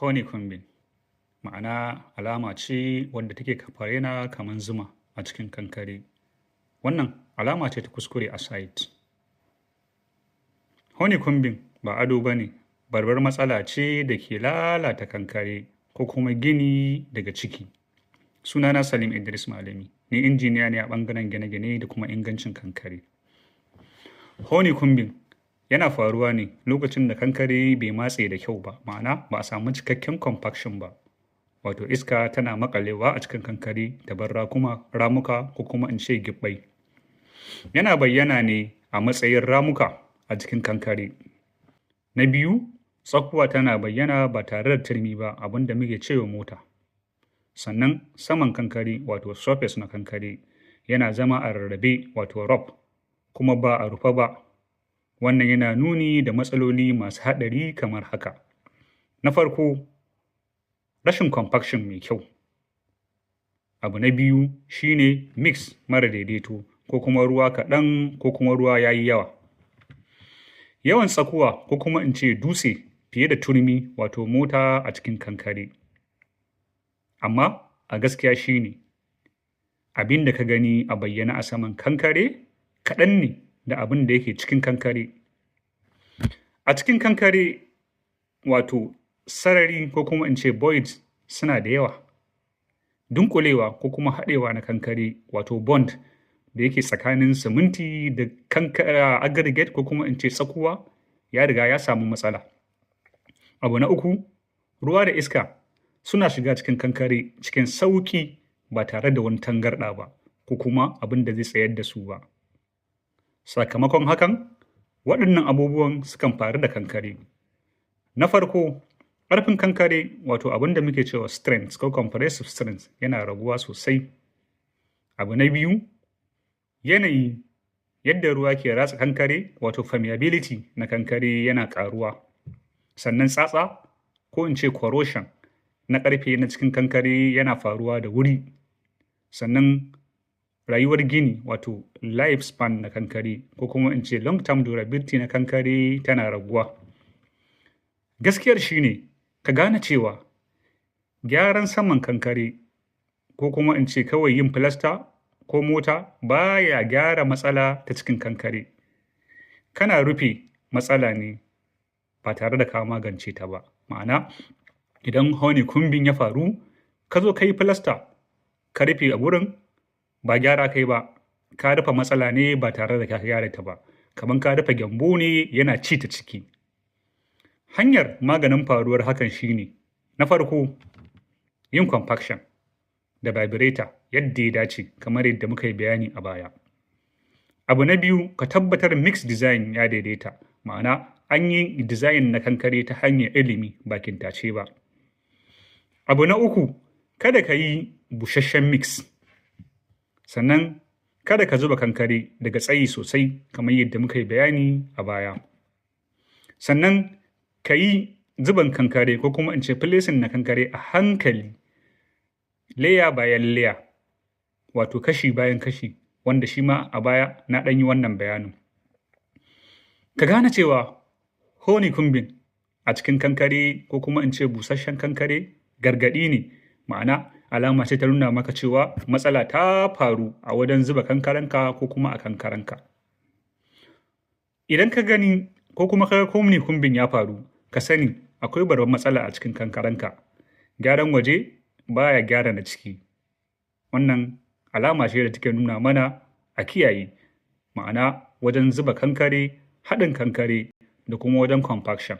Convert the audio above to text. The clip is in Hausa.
honeycombing ma'ana alama ce wadda take farena kamar zuma a cikin kankare. Wannan alama ce ta kuskure a site. Honeycombing ba ado ba ne, babbar matsala ce da ke lalata kankare ko kuma gini daga ciki. Sunana Salim Idris Malami, ni injiniya ne a ɓangaren gine-gine da kuma ingancin kankare. Honeycombing yana faruwa ne lokacin da kankare bai matse da kyau ba, ma'ana ba a samu cikakken compaction ba. Wato iska tana maƙalewa a cikin kankare da bar ramuka ko kuma in ce gibbai. Yana bayyana ne a matsayin ramuka a jikin kankare. Na biyu, tsakuwa tana bayyana ba tare da turmi ba, abin da muke cewa mota. Sannan saman kankare wato surface na kankare yana zama a rarrabe wato rough kuma ba a rufe ba. Wannan yana nuni da matsaloli masu haɗari kamar haka. Na farko, rashin compaction mai kyau. Abu na biyu shine mix mara daidaito ko kuma ruwa kaɗan ko kuma ruwa ya yi yawa. Yawan tsakuwa ko kuma in ce dutse fiye da turmi wato mota a cikin kankare. Amma a gaskiya shine abin da ka gani a bayyana a saman kankare kaɗan ne da abin da yake cikin kankare. A cikin kankare wato sarari ko kuma in ce voids suna da yawa. Dunkulewa ko kuma haɗewa na kankare wato bond da yake tsakanin siminti da aggregate ko kuma in ce tsakuwa ya riga ya samu matsala. Abu na uku, ruwa da iska suna shiga cikin kankare cikin sauƙi ba tare da wani tangarɗa ba ko kuma abin da zai tsayar da su ba. Sakamakon hakan, waɗannan abubuwan sukan faru da kankare. Na farko, ƙarfin kankare wato abin da muke cewa strength ko compressive strength yana raguwa sosai. Abu na biyu, yanayi yadda ruwa ke ratsa kankare wato permeability na kankare yana ƙaruwa. Sannan tsatsa ko in ce corrosion na ƙarfe na cikin kankare yana faruwa da wuri. Sannan rayuwar gini wato lifespan na kankare ko kuma in ce long term durability na kankare tana raguwa. Gaskiyar shine ka gane cewa gyaran saman kankare ko kuma in ce kawai yin filasta ko mota baya gyara matsala ta cikin kankare. Kana rufe matsala ne ba tare da ka magance ta ba. Ma'ana idan honeycombing ya faru, ka zo ka yi filasta ka rufe a gurin ba gyara kai ba, ka rufe matsala ne ba tare da ka gyara ta ba. Kamar ka rufe gyambo ne yana ci ta ciki. Hanyar maganin faruwar hakan shine, na farko, yin compaction da vibrator yadda ya dace kamar yadda muka yi bayani a baya. Abu na biyu, ka tabbatar mix design ya daidaita, ma'ana an yi design na kankare ta hanyar ilimi ba kintace ba. Abu na uku, kada ka yi busasshen mix. Sannan kada ka zuba kankare daga tsayi sosai kamar yadda muka yi bayani a baya. Sannan ka yi zuban kankare ko kuma in ce placing na kankare a hankali, layer bayan layer, wato kashi bayan kashi, wanda shi ma a baya na ɗan yi wannan bayanin. Ka gane cewa honeycombing a cikin kankare ko kuma in ce busasshen kankare gargaɗi ne, ma'ana alama ce ta nuna maka cewa matsala ta faru a wajen zuba kankarenka ko kuma a kankarenka. Idan ka gani ko kuma ka ga honeycombing ya faru, ka sani akwai babbar matsala a cikin kankarenka. Gyaran waje baya gyara na ciki. Wannan alama ce da take nuna mana a kiyaye, ma'ana wajen zuba kankare, haɗin kankare da kuma wajen compaction.